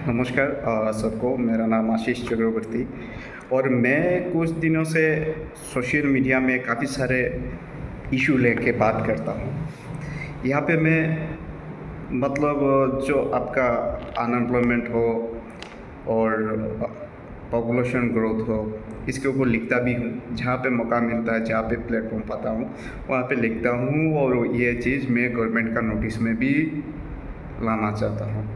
नमस्कार सबको। मेरा नाम आशीष चक्रवर्ती और मैं कुछ दिनों से सोशल मीडिया में काफ़ी सारे इशू लेके बात करता हूँ। यहाँ पे मैं जो आपका अनएम्प्लॉयमेंट हो और पॉपुलेशन ग्रोथ हो, इसके ऊपर लिखता भी हूँ। जहाँ पे मौका मिलता है, जहाँ पे प्लेटफॉर्म पाता हूँ, वहाँ पे लिखता हूँ और ये चीज़ मैं गवर्नमेंट का नोटिस में भी लाना चाहता हूँ।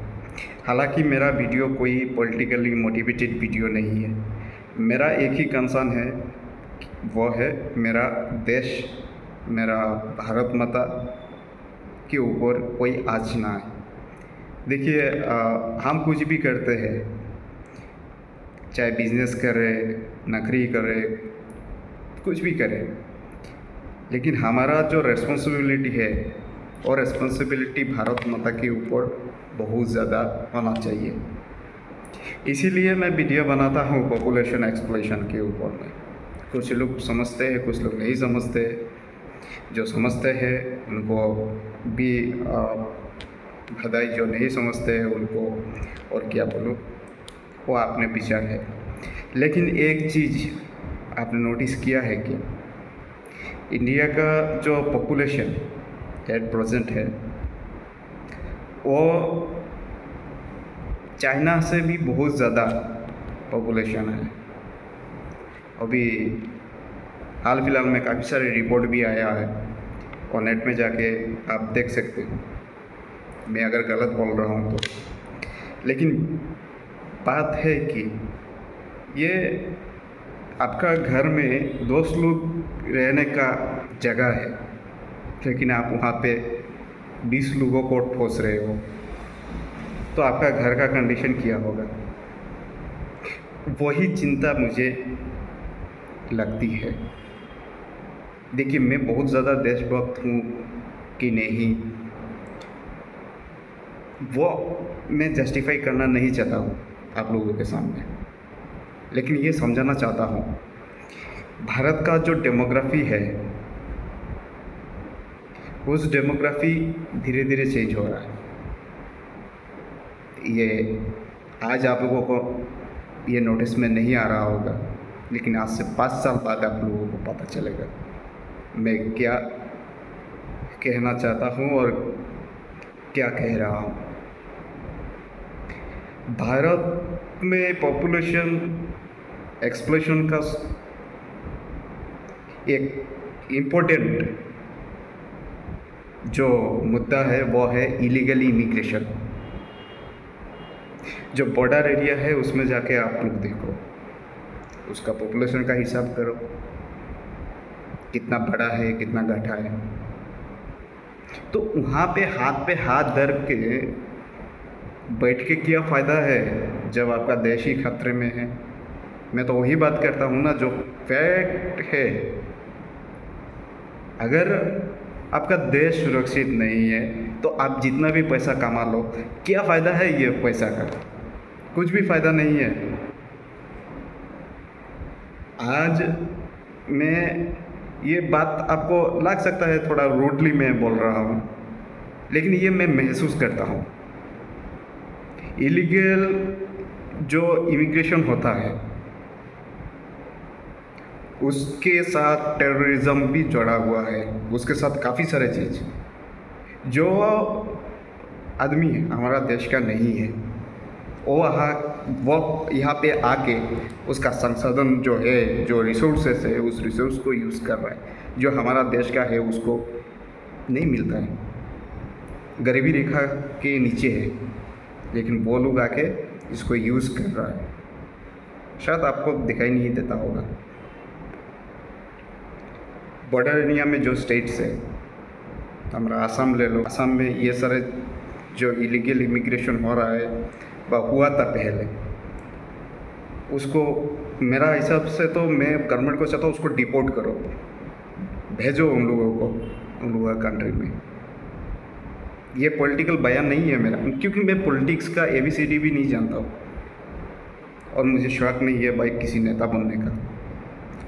हालांकि मेरा वीडियो कोई पॉलिटिकली मोटिवेटेड वीडियो नहीं है। मेरा एक ही कंसर्न है, वो है मेरा देश, मेरा भारत माता के ऊपर कोई आँच ना आए। देखिए, हम कुछ भी करते हैं, चाहे बिजनेस करें, नौकरी करें, कुछ भी करें, लेकिन हमारा जो रिस्पॉन्सिबिलिटी है और रिस्पॉन्सिबिलिटी भारत माता के ऊपर बहुत ज़्यादा होना चाहिए। इसीलिए मैं वीडियो बनाता हूँ पॉपुलेशन एक्सप्लोइटेशन के ऊपर में। कुछ लोग समझते हैं, कुछ लोग नहीं समझते। जो समझते हैं उनको भी बधाई, जो नहीं समझते हैं उनको और क्या बोलूँ, वो अपने विचार है। लेकिन एक चीज़ आपने नोटिस किया है कि इंडिया का जो पॉपुलेशन एट प्रेजेंट है वो चाइना से भी बहुत ज़्यादा पॉपुलेशन है। अभी हाल फिलहाल में काफ़ी सारे रिपोर्ट भी आया है और नेट में जाके आप देख सकते हो, मैं अगर गलत बोल रहा हूँ तो। लेकिन बात है कि ये आपका घर में 2 लोग रहने का जगह है, लेकिन आप वहाँ पे 20 लोगों को ठोस रहे हो, तो आपका घर का कंडीशन क्या होगा? वही चिंता मुझे लगती है। देखिए, मैं बहुत ज़्यादा देशभक्त हूँ कि नहीं, वो मैं जस्टिफाई करना नहीं चाहता हूँ आप लोगों के सामने, लेकिन ये समझाना चाहता हूँ, भारत का जो डेमोग्राफी है, उस डेमोग्राफी धीरे धीरे चेंज हो रहा है। ये आज आप लोगों को ये नोटिस में नहीं आ रहा होगा, लेकिन आज से 5 साल बाद आप लोगों को पता चलेगा मैं क्या कहना चाहता हूँ और क्या कह रहा हूँ। भारत में पॉपुलेशन एक्सप्लोशन का एक इम्पोर्टेंट जो मुद्दा है वो है इलीगल इमिग्रेशन। जो बॉर्डर एरिया है उसमें जाके आप लोग देखो, उसका पॉपुलेशन का हिसाब करो, कितना बड़ा है, कितना घटा है। तो वहाँ पे हाथ धर के बैठ के क्या फ़ायदा है जब आपका देश ही खतरे में है। मैं तो वही बात करता हूँ ना, जो फैक्ट है। अगर आपका देश सुरक्षित नहीं है तो आप जितना भी पैसा कमा लो, क्या फ़ायदा है ये पैसा का? कुछ भी फ़ायदा नहीं है। आज मैं ये बात आपको लग सकता है थोड़ा रूडली मैं बोल रहा हूँ, लेकिन ये मैं महसूस करता हूँ। इलीगल जो इमिग्रेशन होता है उसके साथ टेररिज्म भी जुड़ा हुआ है, उसके साथ काफ़ी सारे चीज़ जो आदमी हमारा देश का नहीं है, वो यहाँ पे आके उसका संसाधन जो है, जो रिसोर्सेस है, उस रिसोर्स को यूज़ कर रहा है। जो हमारा देश का है उसको नहीं मिलता है, गरीबी रेखा के नीचे है, लेकिन वो लोग आके इसको यूज़ कर रहा है। शायद आपको दिखाई नहीं देता होगा। बॉर्डर एरिया में जो स्टेट्स है, हमारा आसाम ले लो, आसाम में ये सारे जो इलीगल इमिग्रेशन हो रहा है वह हुआ था पहले। उसको मेरा हिसाब से तो मैं गवर्नमेंट को चाहता हूँ उसको डिपोर्ट करो, भेजो उन लोगों को उन लोगों का कंट्री में। ये पॉलिटिकल बयान नहीं है मेरा, क्योंकि मैं पॉलिटिक्स का ABCD भी नहीं जानता हूँ और मुझे शौक नहीं है भाई किसी नेता बनने का।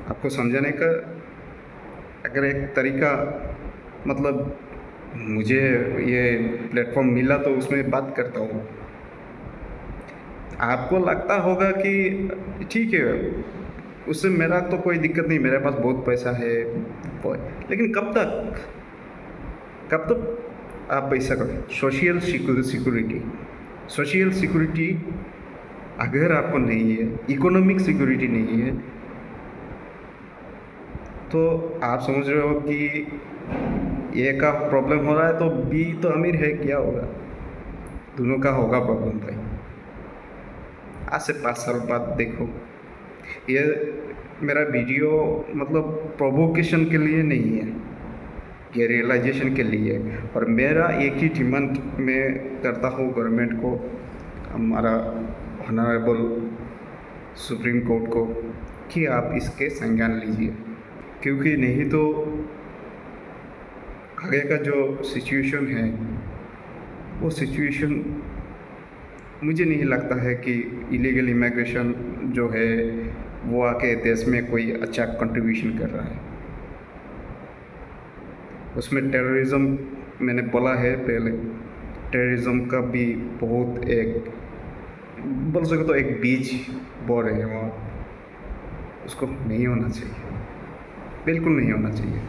आपको समझाने का अगर एक तरीका, मतलब मुझे ये प्लेटफॉर्म मिला तो उसमें बात करता हूँ। आपको लगता होगा कि ठीक है, उससे मेरा तो कोई दिक्कत नहीं, मेरे पास बहुत पैसा है, लेकिन कब तक आप पैसा करें? सोशल सिक्योरिटी अगर आपको नहीं है, इकोनॉमिक सिक्योरिटी नहीं है, तो आप समझ रहे हो कि ए का प्रॉब्लम हो रहा है तो बी तो अमीर है, क्या होगा? दोनों का होगा प्रॉब्लम भाई। आज से 5 साल बाद देखो, ये मेरा वीडियो मतलब प्रोवोकेशन के लिए नहीं है, ये रियलाइजेशन के लिए। और मेरा एक ही डिमांड मैं करता हूँ गवर्नमेंट को, हमारा ऑनरेबल सुप्रीम कोर्ट को, कि आप इसके संज्ञान लीजिए, क्योंकि नहीं तो आगे का जो सिचुएशन है वो सिचुएशन मुझे नहीं लगता है कि इलीगल इमिग्रेशन जो है वो आके देश में कोई अच्छा कंट्रीब्यूशन कर रहा है। उसमें टेररिज्म, मैंने बोला है पहले, टेररिज्म का भी बहुत एक बोल सके तो एक बीज बो रहे हैं वहाँ। उसको नहीं होना चाहिए, बिल्कुल नहीं होना चाहिए।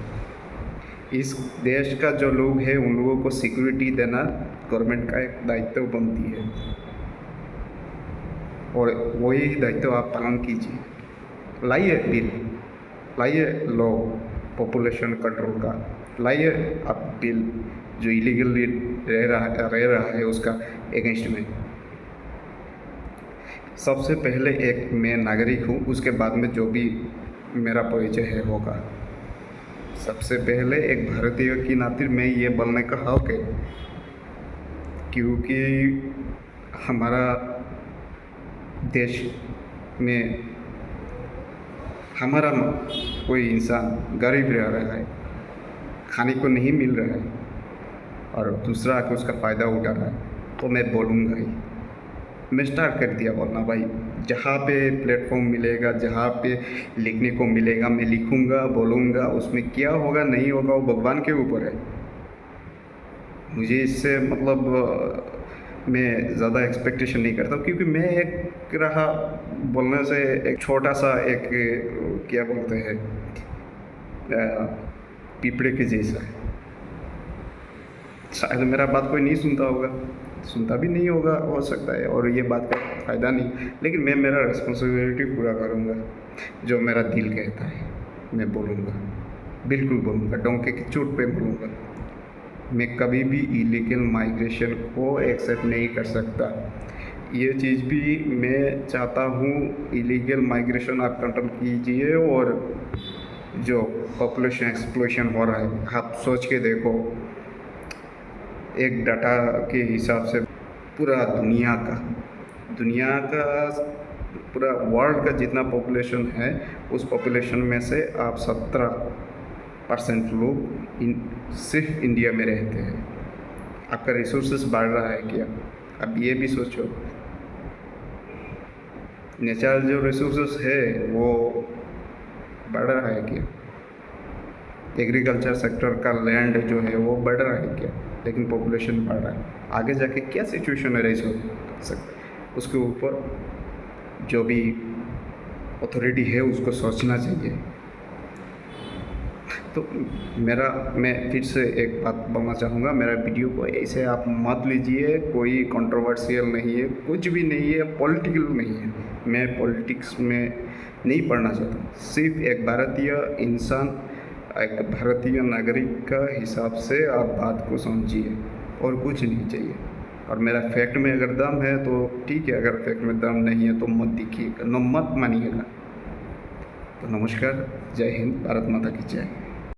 इस देश का जो लोग हैं उन लोगों को सिक्योरिटी देना गवर्नमेंट का एक दायित्व बनती है, और वही दायित्व आप पालन कीजिए। लाइए बिल, लाइए लॉ पॉपुलेशन कंट्रोल का, लाइए आप बिल जो इलीगली रह रहा है उसका अगेंस्ट में। सबसे पहले एक मैं नागरिक हूँ, उसके बाद में जो भी मेरा परिचय है होगा। सबसे पहले एक भारतीय की नाते मैं ये बोलने का हक है, क्योंकि हमारा देश में हमारा कोई इंसान गरीब रह रहा है, खाने को नहीं मिल रहा है, और दूसरा आके उसका फ़ायदा उठा रहा है, तो मैं बोलूँगा ही। मैं स्टार्ट कर दिया बोलना भाई, जहाँ पे प्लेटफॉर्म मिलेगा, जहाँ पे लिखने को मिलेगा मैं लिखूँगा, बोलूँगा। उसमें क्या होगा नहीं होगा वो भगवान के ऊपर है। मुझे इससे मतलब मैं ज़्यादा एक्सपेक्टेशन नहीं करता, क्योंकि मैं एक रहा बोलने से एक छोटा सा एक क्या बोलते हैं पिपड़े के जैसा है। शायद मेरा बात कोई नहीं सुनता होगा, सुनता भी नहीं होगा हो सकता है, और ये बात का फ़ायदा नहीं, लेकिन मैं मेरा रिस्पॉन्सिबिलिटी पूरा करूँगा। जो मेरा दिल कहता है मैं बोलूँगा, बिल्कुल बोलूँगा, डोंके की चोट पे बोलूँगा। मैं कभी भी इलीगल माइग्रेशन को एक्सेप्ट नहीं कर सकता। ये चीज़ भी मैं चाहता हूँ, इलीगल माइग्रेशन आप कंट्रोल कीजिए। और जो पॉपुलेशन एक्सप्लोशन हो रहा है, आप सोच के देखो, एक डाटा के हिसाब से पूरा दुनिया का पूरा वर्ल्ड का जितना पॉपुलेशन है, उस पॉपुलेशन में से आप 17% लोग सिर्फ इंडिया में रहते हैं। आपका रिसोर्सेस बढ़ रहा है क्या? अब ये भी सोचो, नेचुरल जो रिसोर्सेस है वो बढ़ रहा है क्या? एग्रीकल्चर सेक्टर का लैंड जो है वो बढ़ रहा है क्या? लेकिन पॉपुलेशन बढ़ रहा है। आगे जाके क्या सिचुएशन है हो सकता, उसके ऊपर जो भी अथॉरिटी है उसको सोचना चाहिए। तो मैं फिर से एक बात बोलना चाहूँगा, मेरा वीडियो को ऐसे आप मत लीजिए, कोई कंट्रोवर्शियल नहीं है, कुछ भी नहीं है, पॉलिटिकल नहीं है। मैं पॉलिटिक्स में नहीं पढ़ना चाहता, सिर्फ एक भारतीय इंसान, एक भारतीय नागरिक का हिसाब से आप बात को समझिए, और कुछ नहीं चाहिए। और मेरा फैक्ट में अगर दम है तो ठीक है, अगर फैक्ट में दम नहीं है तो मत दिखिएगा, मत मानिएगा। तो नमस्कार, जय हिंद, भारत माता की जय।